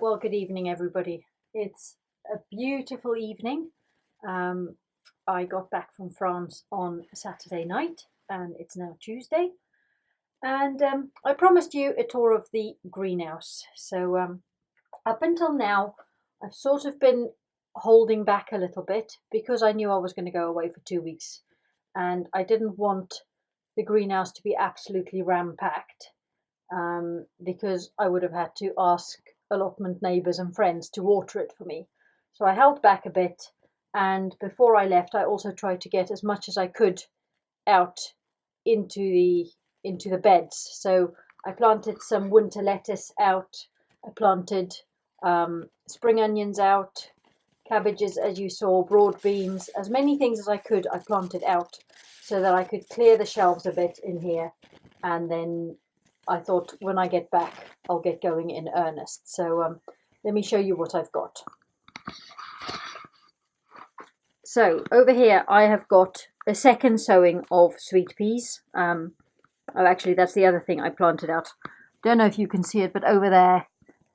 Well, good evening, everybody. It's a beautiful evening. Um, I got back from France on Saturday night, and it's now Tuesday. And I promised you a tour of the greenhouse. So up until now, I've sort of been holding back a little bit because I knew I was going to go away for 2 weeks, and I didn't want the greenhouse to be absolutely ram-packed because I would have had to ask allotment neighbours and friends to water it for me. So I held back a bit, and before I left, I also tried to get as much as I could out into the beds. So I planted some winter lettuce out. I planted spring onions out, cabbages, as you saw, broad beans, as many things as I could. I planted out so that I could clear the shelves a bit in here, and then I thought when I get back, I'll get going in earnest. So let me show you what I've got. So over here, I have got a second sowing of sweet peas. Oh, actually, that's the other thing I planted out. Don't know if you can see it, but over there,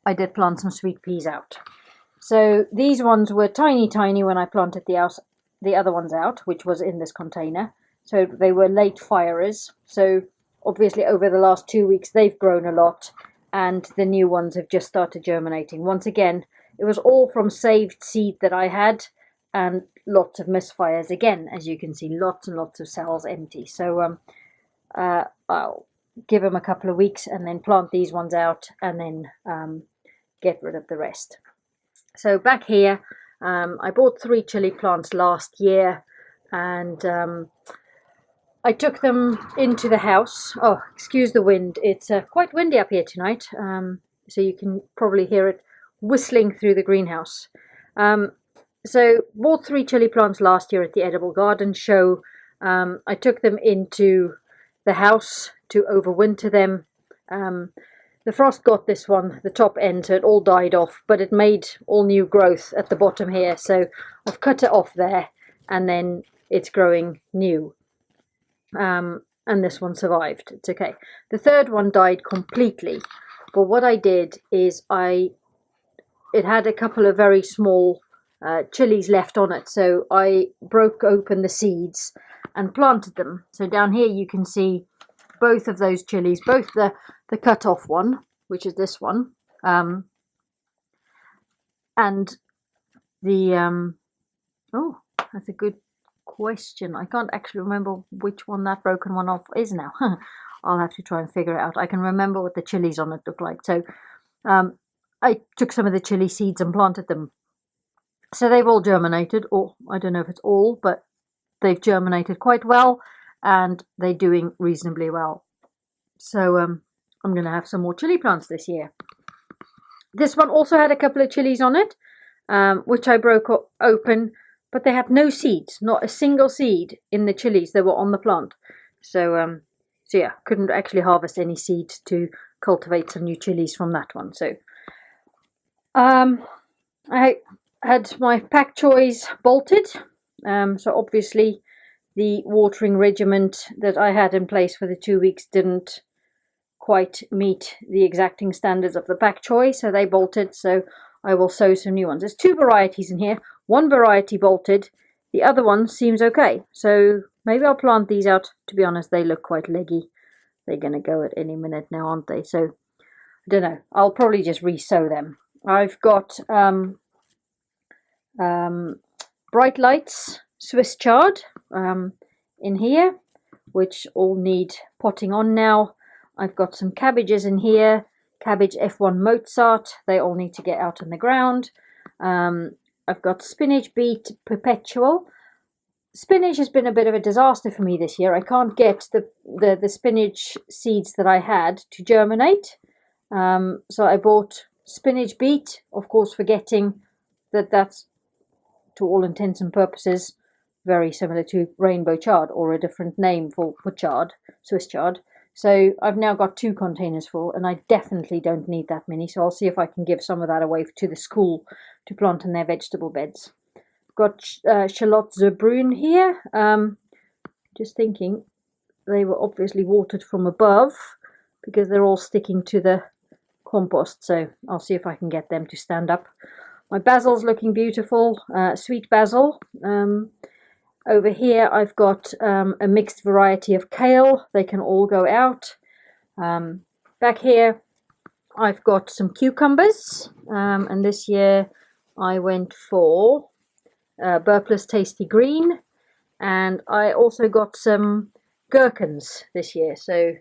I did plant some sweet peas out. So these ones were tiny, tiny when I planted the other ones out, which was in this container. So they were late firers. So obviously over the last 2 weeks they've grown a lot, and the new ones have just started germinating. Once again, it was all from saved seed that I had, and lots of misfires again. As you can see, lots and lots of cells empty. So I'll give them a couple of weeks and then plant these ones out, and then get rid of the rest. So back here, I bought 3 chili plants last year, and I took them into the house. Oh, excuse the wind. It's quite windy up here tonight, so you can probably hear it whistling through the greenhouse. So bought 3 chili plants last year at the Edible Garden Show. I took them into the house to overwinter them. The frost got this one, the top end, so it all died off, but it made all new growth at the bottom here. So I've cut it off there, and then it's growing new. And this one survived. It's okay. The third one died completely, but what I did is it had a couple of very small chilies left on it, so I broke open the seeds and planted them. So down here you can see both of those chilies, both the cut off one, which is this one, and the oh, that's a good question. I can't actually remember which one that broken one off is now. I'll have to try and figure it out. I can remember what the chilies on it look like. So I took some of the chili seeds and planted them. So they've all germinated, or I don't know if it's all, but they've germinated quite well, and they're doing reasonably well. So I'm going to have some more chili plants this year. This one also had a couple of chilies on it, which I broke open, but they had no seeds, not a single seed in the chilies that were on the plant. So yeah, couldn't actually harvest any seeds to cultivate some new chilies from that one. So I had my pak choys bolted. So obviously the watering regiment that I had in place for the 2 weeks didn't quite meet the exacting standards of the pak choy, so they bolted. So I will sow some new ones. There's 2 varieties in here. One variety bolted, the other one seems okay. So maybe I'll plant these out. To be honest, they look quite leggy. They're going to go at any minute now, aren't they? So I don't know. I'll probably just re-sow them. I've got Bright Lights Swiss chard in here, which all need potting on now. I've got some cabbages in here. Cabbage F1 Mozart. They all need to get out on the ground. I've got spinach beet perpetual. Spinach has been a bit of a disaster for me this year. I can't get the spinach seeds that I had to germinate. So I bought spinach beet, of course forgetting that that's, to all intents and purposes, very similar to rainbow chard, or a different name for chard, Swiss chard. So I've now got 2 containers full, and I definitely don't need that many. So I'll see if I can give some of that away to the school to plant in their vegetable beds. Got Charlotte Zebrun here. Just thinking, they were obviously watered from above because they're all sticking to the compost, so I'll see if I can get them to stand up. My basil's looking beautiful, sweet basil. Over here I've got a mixed variety of kale. They can all go out. Back here I've got some cucumbers, and this year I went for Burpless Tasty Green, and I also got some gherkins this year, so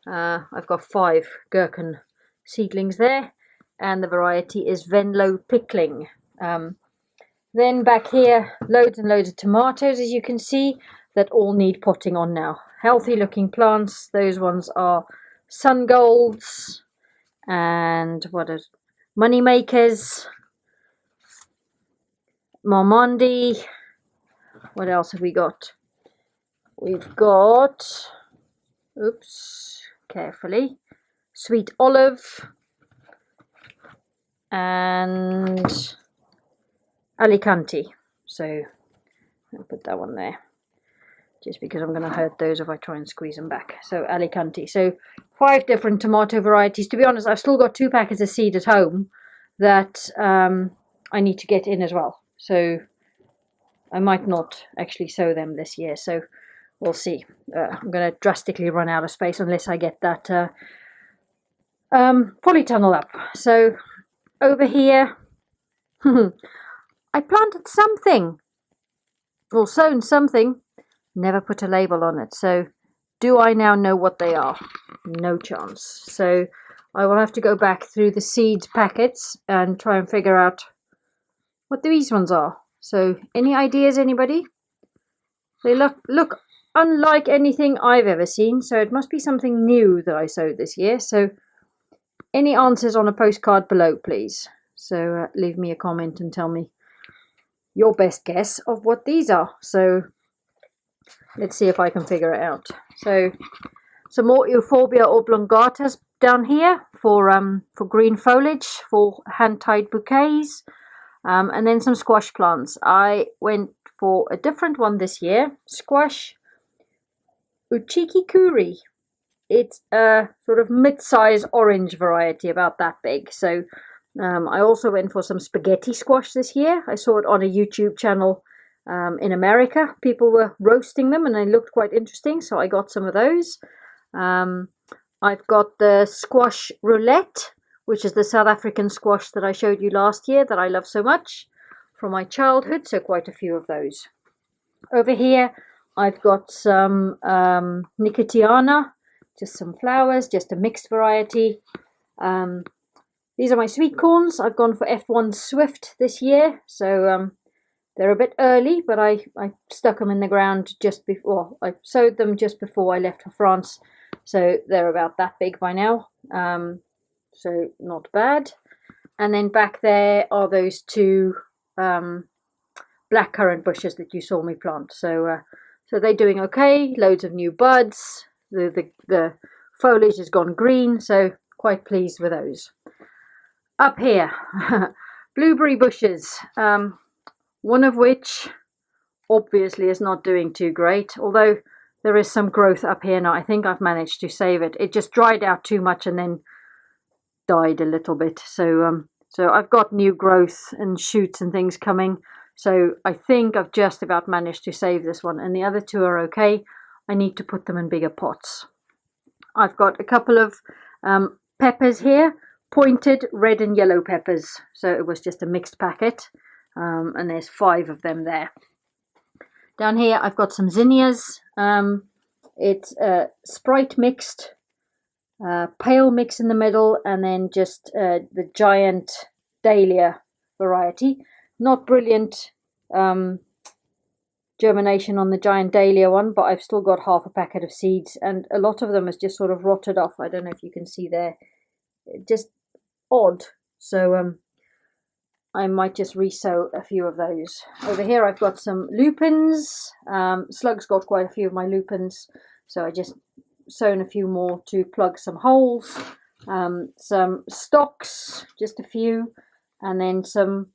I've got 5 gherkin seedlings there, and the variety is Venlo Pickling. Then back here, loads and loads of tomatoes, as you can see, that all need potting on now. Healthy looking plants. Those ones are Sun Golds and what is Money Makers, Marmandi. What else have we got? We've got, oops, carefully, Sweet Olive and Alicante. So I'll put that one there, just because I'm going to hurt those if I try and squeeze them back. So Alicante. So 5 different tomato varieties. To be honest, I've still got 2 packets of seed at home that I need to get in as well. So I might not actually sow them this year. So we'll see. I'm going to drastically run out of space unless I get that polytunnel up. So over here, I planted something, or sown something, never put a label on it. So do I now know what they are? No chance. So I will have to go back through the seed packets and try and figure out what these ones are. So any ideas, anybody? They look unlike anything I've ever seen, so it must be something new that I sowed this year. So any answers on a postcard below, please. So leave me a comment and tell me your best guess of what these are. So let's see if I can figure it out. So some more Euphorbia oblongatas down here for green foliage, for hand-tied bouquets, and then some squash plants. I went for a different one this year, squash Uchiki Kuri. It's a sort of mid-size orange variety, about that big. So I also went for some spaghetti squash this year. I saw it on a YouTube channel in America. People were roasting them and they looked quite interesting, so I got some of those. I've got the squash roulette, which is the South African squash that I showed you last year that I love so much from my childhood, so quite a few of those. Over here I've got some Nicotiana, just some flowers, just a mixed variety. These are my sweet corns. I've gone for F1 Swift this year, so they're a bit early, but I stuck them in the ground just before. I sowed them just before I left for France, so they're about that big by now. So not bad. And then back there are those 2 blackcurrant bushes that you saw me plant. So they're doing okay. Loads of new buds. The foliage has gone green, so quite pleased with those. Up here, blueberry bushes, one of which obviously is not doing too great, although there is some growth up here now. I think I've managed to save it. It just dried out too much and then died a little bit. So I've got new growth and shoots and things coming. So I think I've just about managed to save this one, and the other 2 are okay. I need to put them in bigger pots. I've got a couple of peppers here, pointed red and yellow peppers. So it was just a mixed packet, and there's 5 of them there. Down here I've got some zinnias. It's Sprite mixed, pale mix in the middle, and then just the giant dahlia variety. Not brilliant germination on the giant dahlia one, but I've still got half a packet of seeds, and a lot of them has just sort of rotted off. I don't know if you can see there, just odd. So I might just resow a few of those. Over here I've got some lupins. Slugs got quite a few of my lupins, so I just sown a few more to plug some holes. Some stocks, just a few, and then some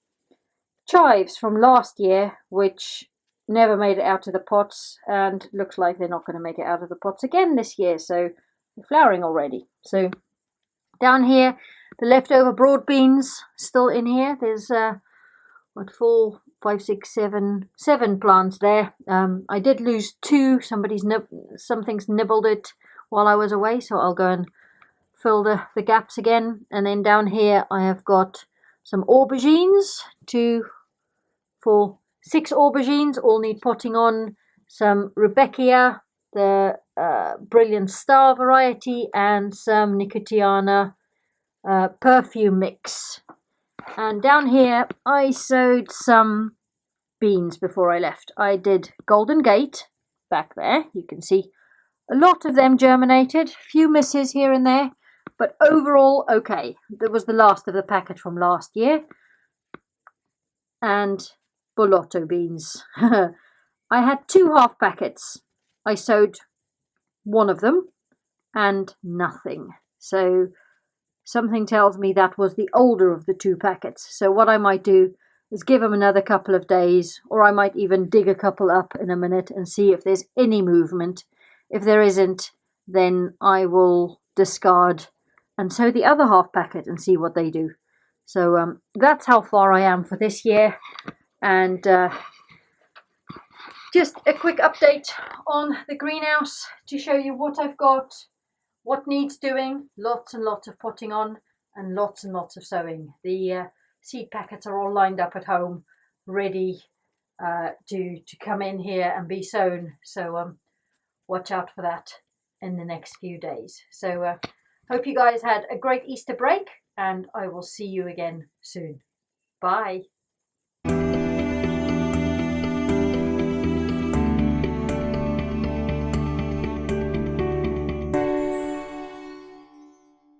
chives from last year, which never made it out of the pots, and looks like they're not going to make it out of the pots again this year, so they're flowering already. So Down here, the leftover broad beans still in here. There's what, 4, 5, 6, 7, 7 plants there. I did lose 2. Something's nibbled it while I was away, so I'll go and fill the gaps again. And then down here I have got some aubergines, 2, 4, 6 aubergines, all need potting on. Some Rudbeckia, the Brilliant Star variety, and some Nicotiana perfume mix. And down here I sowed some beans before I left. I did Golden Gate back there. You can see a lot of them germinated, few misses here and there, but overall okay. That was the last of the packet from last year. And Bolotto beans. I had 2 half packets. I sowed one of them and nothing. So something tells me that was the older of the 2 packets. So what I might do is give them another couple of days, or I might even dig a couple up in a minute and see if there's any movement. If there isn't, then I will discard and sow the other half packet and see what they do. So that's how far I am for this year. And just a quick update on the greenhouse to show you what I've got, what needs doing. Lots and lots of potting on and lots of sowing. The seed packets are all lined up at home, ready to come in here and be sown. So watch out for that in the next few days. So hope you guys had a great Easter break, and I will see you again soon. Bye.